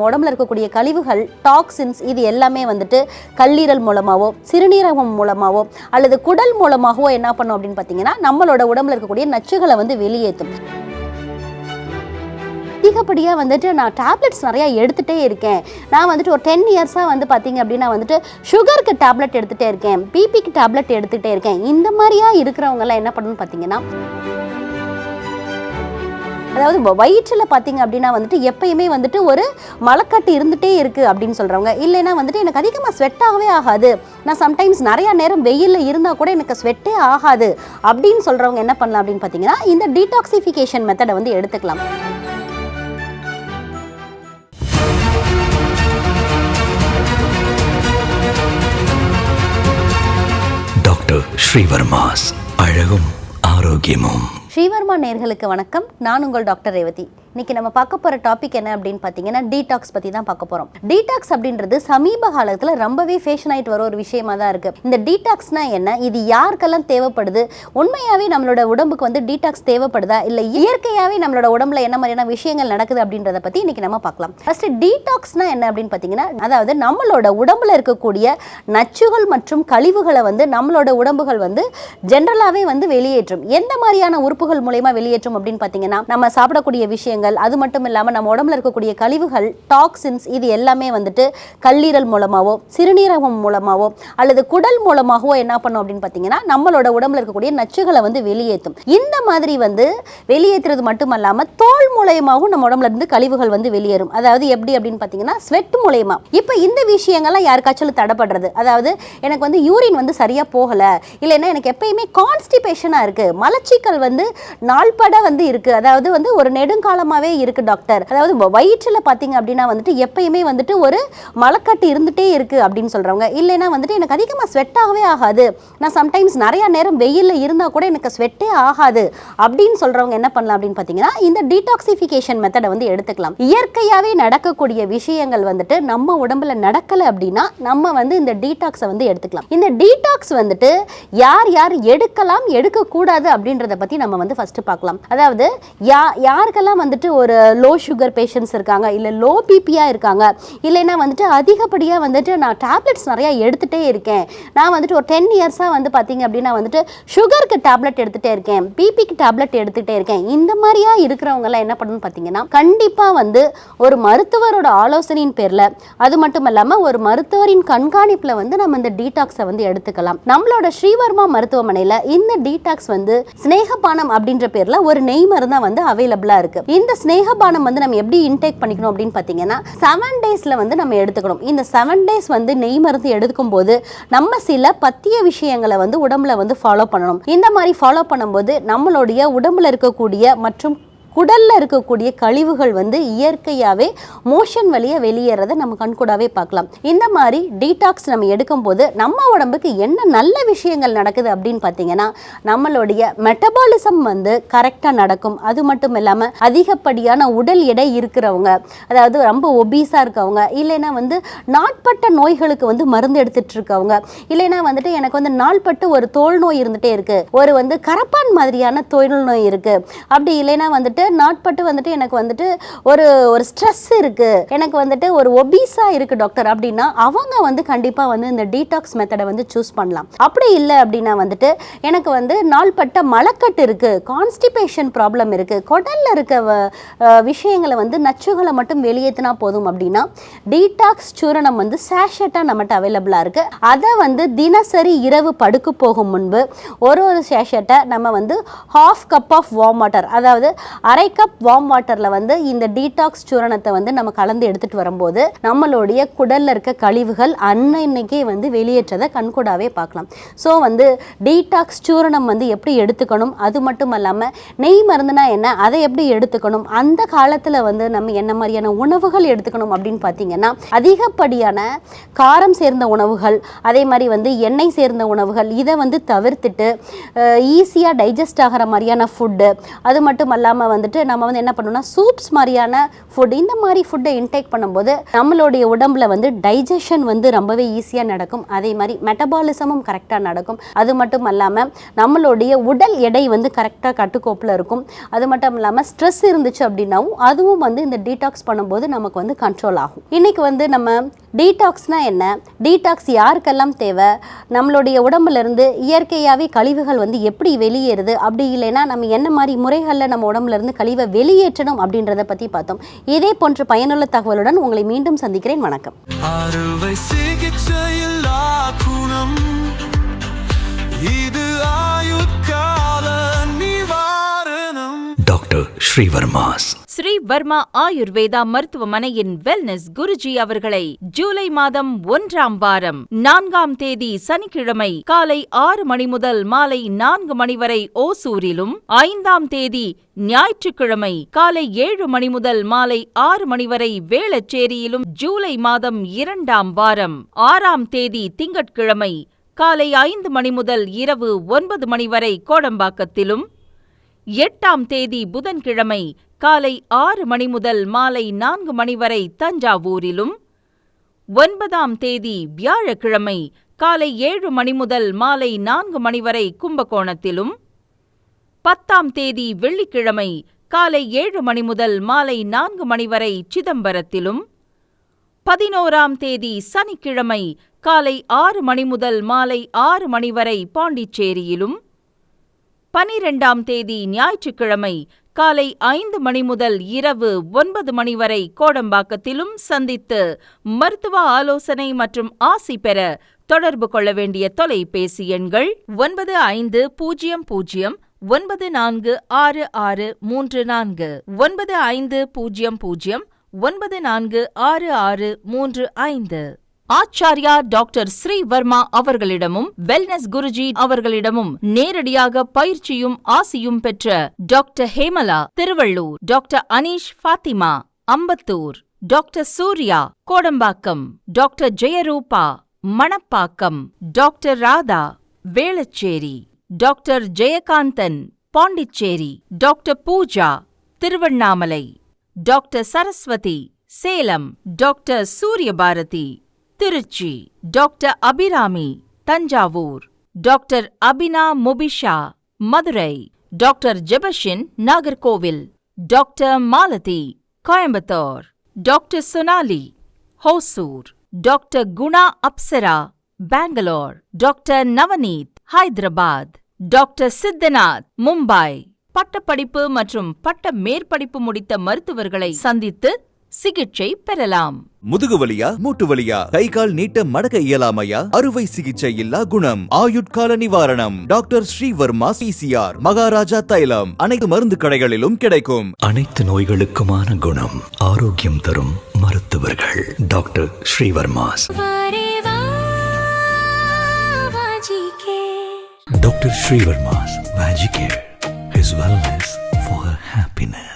உடம்புல இருக்கக்கூடிய கழிவுகள், டாக்ஸின்ஸ் இது எல்லாமே வந்துட்டு கல்லீரல் மூலமாவோ, சிறுநீரகம் மூலமாவோ அல்லது குடல் மூலமாகவோ என்ன பண்ணும் அப்படின்னு பார்த்தீங்கன்னா நம்மளோட உடம்புல இருக்கக்கூடிய நச்சுகளை வந்து வெளியேற்றும். அதிகப்படியாக வந்துட்டு நான் டேப்லெட்ஸ் நிறையா எடுத்துகிட்டே இருக்கேன். நான் வந்துட்டு ஒரு 10 இயர்ஸாக வந்து பார்த்தீங்க அப்படின்னா வந்துட்டு சுகருக்கு டேப்லெட் எடுத்துகிட்டே இருக்கேன், பிபிக்கு டேப்லெட் எடுத்துகிட்டே இருக்கேன். இந்த மாதிரியா இருக்கிறவங்கெல்லாம் என்ன பண்ணணும்னு பார்த்தீங்கன்னா, அதாவது வயிற்றில் பார்த்தீங்க அப்படின்னா வந்துட்டு எப்பயுமே வந்துட்டு ஒரு மலக்கட்டு இருந்துகிட்டே இருக்குது அப்படின்னு சொல்கிறவங்க, இல்லைன்னா வந்துட்டு எனக்கு அதிகமாக ஸ்வெட் ஆகவே ஆகாது, நான் சம்டைம்ஸ் நிறையா நேரம் வெயிலில் இருந்தால் கூட எனக்கு ஸ்வெட்டே ஆகாது அப்படின்னு சொல்கிறவங்க என்ன பண்ணலாம் அப்படின்னு பார்த்தீங்கன்னா இந்த டீடாக்சிஃபிகேஷன் மெத்தடை வந்து எடுத்துக்கலாம். டாக்டர் ஸ்ரீவர்மாஸ் அழகும் ஆரோக்கியமும். ஸ்ரீவர்மா நேயர்களுக்கு வணக்கம். நான் உங்கள் டாக்டர் ரேவதி. இன்னைக்கு நம்ம பார்க்க போகிற டாபிக் என்ன அப்படின்னு பார்த்தீங்கன்னா டீடாக்ஸ் பற்றி தான் பார்க்க போகிறோம். டீடாக்ஸ் அப்படின்றது சமீப காலத்தில் ரொம்பவே ஃபேஷன் ஆகிட்டு வர ஒரு விஷயமா தான் இருக்குது. இந்த டீடாக்ஸ்னா என்ன, இது யாருக்கெல்லாம் தேவைப்படுது, உண்மையாகவே நம்மளோட உடம்புக்கு வந்து டீடாக்ஸ் தேவைப்படுதா, இல்லை இயற்கையாகவே நம்மளோட உடம்புல என்ன மாதிரியான விஷயங்கள் நடக்குது அப்படின்றத பற்றி இன்னைக்கு நம்ம பார்க்கலாம். ஃபர்ஸ்ட் டீடாக்ஸ்னா என்ன அப்படின்னு பார்த்தீங்கன்னா, அதாவது நம்மளோட உடம்புல இருக்கக்கூடிய நச்சுகள் மற்றும் கழிவுகளை வந்து நம்மளோட உடம்புகள் வந்து ஜென்ரலாகவே வந்து வெளியேற்றும். எந்த மாதிரியான உறுப்புகள் மூலமா வெளியேற்றும் அப்படின்னு பார்த்தீங்கன்னா, நம்ம சாப்பிடக்கூடிய விஷயங்கள், அது மட்டும் இல்லாமல் நம்ம உடம்புல இருக்கக்கூடிய கழிவுகள், டாக்ஸின்ஸ் இது எல்லாமே வந்துட்டு கல்லீரல் மூலமாவோ, சிறுநீரகம் மூலமாவோ அல்லது குடல் மூலமாகவோ என்ன பண்ணும் அப்படின்னு பார்த்தீங்கன்னா நம்மளோட உடம்புல இருக்கக்கூடிய நச்சுகளை வந்து வெளியேற்றும். இந்த மாதிரி வந்து வெளியேற்றுறது மட்டும் இல்லாமல் தோல் மூலயமாகவும் நம்ம உடம்புல இருந்து கழிவுகள் வந்து வெளியேறும். அதாவது எப்படி அப்படின்னு பார்த்தீங்கன்னா ஸ்வெட் மூலயமா. இப்போ இந்த விஷயங்கள்லாம் யாருக்காச்சும் தடைப்படுறது, அதாவது எனக்கு வந்து யூரின் வந்து சரியாக போகலை, இல்லைன்னா எனக்கு எப்பயுமே கான்ஸ்டிபேஷனாக இருக்குது, மலச்சிக்கல் வந்து நாள்பட வந்து இருக்குது, அதாவது வந்து ஒரு நெடுங்காலமாகவே இருக்கு டாக்டர், அதாவது வயிற்றில் பார்த்தீங்க அப்படின்னா வந்துட்டு எப்பயுமே வந்துட்டு ஒரு மலக்கட்டு இருந்துகிட்டே இருக்குது அப்படின்னு சொல்கிறவங்க, இல்லைன்னா வந்துட்டு எனக்கு அதிகமாக ஸ்வெட் ஆகவே ஆகாது, நான் சம்டைம்ஸ் நிறையா நேரம் வெயிலில் இருந்தால் கூட எனக்கு ஸ்வெட்டே ஆகாது அப்படின்னு சொல்கிறவங்க என்ன பண்ணலாம் அப்படின்னு பார்த்தீங்கன்னா இந்த டீடாக்சிஃபிகேஷன் மெத்தடை வந்து எடுத்துக்கலாம். இயற்கையாகவே நடக்கக்கூடிய விஷயங்கள் வந்துட்டு நம்ம உடம்புல நடக்கலை அப்படின்னா நம்ம வந்து இந்த டீடாக்ஸை வந்து எடுத்துக்கலாம். இந்த டீடாக்ஸ் வந்துட்டு யார் யார் எடுக்கலாம் எடுக்கக்கூடாது அப்படின்றத பற்றி நம்ம வந்து ஃபர்ஸ்ட் பார்க்கலாம். அதாவது யாருக்கெல்லாம் வந்துட்டு ஒரு லோ சுகர் பேஷண்ட்ஸ் இருக்காங்க, இல்லை லோ பிபியாக இருக்காங்க, இல்லைன்னா வந்துட்டு அதிகப்படியாக வந்துட்டு நான் டேப்லெட்ஸ் நிறையா எடுத்துகிட்டே இருக்கேன், நான் வந்துட்டு ஒரு 10 இயர்ஸாக வந்து பார்த்தீங்க அப்படின்னா வந்துட்டு சுகருக்கு டேப்லெட் எடுத்துகிட்டே இருக்கேன், பிபிக்கு டேப்லெட் எடுத்துகிட்டே இருக்கேன், இந்த மாதிரியா இருக்கிறவங்கெல்லாம் என்ன பண்ணணும்னு பார்த்தீங்கன்னா கண்டிப்பாக வந்து ஒரு மருத்துவரோட ஆலோசனையின் பேரில், அது மட்டும் இல்லாமல் ஒரு மருத்துவரின் கண்காணிப்பில் வந்து நம்ம இந்த டீடாக்ஸை வந்து எடுத்துக்கலாம். நம்மளோட ஸ்ரீவர்மா மருத்துவமனையில் இந்த டீடாக்ஸ் வந்து ஸ்னேகபானம் அப்படின்ற பேரில் ஒரு நெய் மருந்து வந்து அவைலபிளாக இருக்குது. இந்த ஸ்னேகபானம் வந்து நம்ம எப்படி இன்டேக் பண்ணிக்கணும் அப்படின்னு பார்த்தீங்கன்னா 7 டேஸில் வந்து நம்ம எடுத்துக்கணும். இந்த 7 டேஸ் வந்து நெய் மருந்து எடுக்கும் போது நம்ம சில பத்திய விஷயங்களை வந்து உடம்புல வந்து ஃபாலோ பண்ணணும். இந்த மாதிரி ஃபாலோ பண்ணும்போது நம்மளுடைய உடம்புல இருக்கக்கூடிய மற்றும் குடல்ல இருக்கக்கூடிய கழிவுகள் வந்து இயற்கையாகவே மோஷன் வழியாக வெளியேறதை நம்ம கண்கூடாவே பார்க்கலாம். இந்த மாதிரி டீடாக்ஸ் நம்ம எடுக்கும்போது நம்ம உடம்புக்கு என்ன நல்ல விஷயங்கள் நடக்குது அப்படின்னு பார்த்தீங்கன்னா நம்மளுடைய மெட்டபாலிசம் வந்து கரெக்டாக நடக்கும். அது மட்டும் இல்லாமல் அதிகப்படியான உடல் எடை இருக்கிறவங்க, அதாவது ரொம்ப ஒபீஸாக இருக்கவங்க, இல்லைன்னா வந்து நாட்பட்ட நோய்களுக்கு வந்து மருந்து எடுத்துட்டு இருக்கவங்க, இல்லைன்னா வந்துட்டு எனக்கு வந்து நாள்பட்டு ஒரு தோல் நோய் இருந்துகிட்டே இருக்குது, ஒரு வந்து கரப்பான் மாதிரியான தோல் நோய் இருக்குது, அப்படி இல்லைன்னா வந்துட்டு நாட்பட்டு வந்துட்டு எனக்கு வந்துட்டு ஒரு ஸ்ட்ரெஸ் இருக்குது, எனக்கு வந்துட்டு ஒரு ஒபீஸாக இருக்குது டாக்டர் அப்படின்னா அவங்க வந்து கண்டிப்பாக வந்து இந்த டீடாக்ஸ் மெத்தடை வந்து சூஸ் பண்ணலாம். அப்படி இல்லை அப்படின்னா வந்துட்டு எனக்கு வந்து நாள்பட்ட மலக்கட்டு இருக்குது, கான்ஸ்டிபேஷன் ப்ராப்ளம் இருக்குது, குடலில் இருக்க விஷயங்களை வந்து நச்சுகளை மட்டும் வெளியேற்றினா போதும் அப்படின்னா டீடாக்ஸ் சூரணம் வந்து சேஷட்டாக நம்மகிட்ட அவைலபிளாக இருக்குது. அதை வந்து தினசரி இரவு படுக்க போகும் முன்பு ஒரு சேஷட்டை நம்ம வந்து 1/2 கப் ஆஃப் வார்ம் வாட்டர், அதாவது 1/2 கப் வார்ம் வாட்டரில் வந்து இந்த டீடாக்ஸ் சூரணத்தை வந்து நம்ம கலந்து எடுத்துகிட்டு வரும்போது நம்மளுடைய குடலில் இருக்க கழிவுகள் அன்னைக்கே வந்து வெளியேற்றதை கண்கூடாவே பார்க்கலாம். ஸோ வந்து டீடாக்ஸ் சூரணம் வந்து எப்படி எடுத்துக்கணும், அது மட்டும் இல்லாமல் நெய் மருந்துனா என்ன, அதை எப்படி எடுத்துக்கணும், அந்த காலத்தில் வந்து நம்ம என்ன மாதிரியான உணவுகள் எடுத்துக்கணும் அப்படின்னு பார்த்தீங்கன்னா அதிகப்படியான காரம் சேர்ந்த உணவுகள், அதே மாதிரி வந்து எண்ணெய் சேர்ந்த உணவுகள், இதை வந்து தவிர்த்துட்டு ஈஸியாக டைஜஸ்ட் ஆகிற மாதிரியான ஃபுட்டு, அது மட்டும் இல்லாமல் வந்துட்டு நம்ம வந்து என்ன பண்ணணும்னா சூப்ஸ் மாதிரியான ஃபுட், இந்த மாதிரி ஃபுட்டை இன்டேக் பண்ணும்போது நம்மளுடைய உடம்புல வந்து டைஜஷன் வந்து ரொம்பவே ஈஸியாக நடக்கும். அதே மாதிரி மெட்டபாலிசமும் கரெக்டாக நடக்கும். அது மட்டும் இல்லாமல் நம்மளுடைய உடல் எடை வந்து கரெக்டாக கட்டுக்கோப்பில் இருக்கும். அது மட்டும் இல்லாமல் ஸ்ட்ரெஸ் இருந்துச்சு அப்படின்னாவும் அதுவும் வந்து இந்த டீடாக்ஸ் பண்ணும்போது நமக்கு வந்து கண்ட்ரோல் ஆகும். இன்றைக்கி வந்து நம்ம டீடாக்ஸ்னால் என்ன, டீடாக்ஸ் யாருக்கெல்லாம் தேவை, நம்மளுடைய உடம்புலேருந்து இயற்கையாகவே கழிவுகள் வந்து எப்படி வெளியேறுது, அப்படி இல்லைன்னா நம்ம என்ன மாதிரி முறைகளில் நம்ம உடம்புலேருந்து கழிவை வெளியேற்றணும் அப்படின்றத பற்றி பார்த்தோம். இதே போன்ற பயனுள்ள தகவலுடன் உங்களை மீண்டும் சந்திக்கிறேன். வணக்கம். அறுவை சிகிச்சையில்லா குணம் இது ஆயுட்கால நிவாரணம். டாக்டர் ஸ்ரீவர்மாஸ். ஸ்ரீ வர்மா ஆயுர்வேதா மருத்துவமனையின் வெல்னஸ் குருஜி அவர்களை ஜூலை மாதம் 1ஆம் வாரம் 4ஆம் தேதி சனிக்கிழமை காலை 6 மணி முதல் மாலை 4 மணி வரை ஓசூரிலும், 5ஆம் தேதி ஞாயிற்றுக்கிழமை காலை 7 மணி முதல் மாலை 6 மணி வரை வேளச்சேரியிலும், ஜூலை மாதம் 2ஆம் வாரம் 6ஆம் தேதி திங்கட்கிழமை காலை 5 மணி முதல் இரவு 9 மணி வரை கோடம்பாக்கத்திலும், 8ஆம் தேதி புதன்கிழமை காலை 6 மணி முதல் மாலை 4 மணி வரை தஞ்சாவூரிலும், 9ஆம் தேதி வியாழக்கிழமை காலை 7 மணி முதல் மாலை 4 மணி வரை கும்பகோணத்திலும், 10ஆம் தேதி வெள்ளிக்கிழமை காலை 7 மணி முதல் மாலை 4 மணி வரை சிதம்பரத்திலும், 11ஆம் தேதி சனிக்கிழமை காலை 6 மணி முதல் மாலை 6 மணி வரை பாண்டிச்சேரியிலும், 12ஆம் தேதி ஞாயிற்றுக்கிழமை காலை 5 மணி முதல் இரவு 9 மணி வரை கோடம்பாக்கத்திலும் சந்தித்து மருத்துவ ஆலோசனை மற்றும் ஆசி பெற தொடர்பு கொள்ள வேண்டிய தொலைபேசி எண்கள் 9500946634, 9500946635. ஆச்சார்யா டாக்டர் ஸ்ரீ வர்மா அவர்களிடமும் வெல்னஸ் குருஜி அவர்களிடமும் நேரடியாக பயிற்சியும் ஆசியும் பெற்ற doctor Hemala Tiruvallur, doctor Aneesh Fathima Ambattur, doctor Surya Kodambakkam, doctor Jayaroopa Manapakkam, doctor Radha Velachery, doctor Jayakanthan Pondicherry, doctor Pooja Tiruvannamalai, doctor Saraswathi Salem, doctor Suryabharathi Trichy, doctor Abirami Thanjavur, doctor Abina Mubisha Madurai, doctor Jebashin Nagercoil, doctor Malathi Coimbatore, doctor Sonali Hosur, doctor Guna Apsara Bangalore, doctor Navneet Hyderabad, doctor Siddhanath Mumbai. பட்டப்படிப்பு மற்றும் பட்ட மேற்படிப்பு முடித்த மருத்துவர்களை சந்தித்து சிகிச்சை பெறலாம். முதுகுவலியா, மூட்டு வலியா, கை கால் நீட்ட மடக்க இயலாமையா, அறுவை சிகிச்சை இல்லா குணம், ஆயுட்கால நிவாரணம். டாக்டர் ஸ்ரீவர்மா PCR, மகாராஜா தைலம் அனைத்து மருந்து கடைகளிலும் கிடைக்கும். அனைத்து நோய்களுக்குமான குணம், ஆரோக்கியம் தரும் மருத்துவர்கள் doctor Srivarma's. Doctor Srivarma's Vajicare, his wellness for her happiness.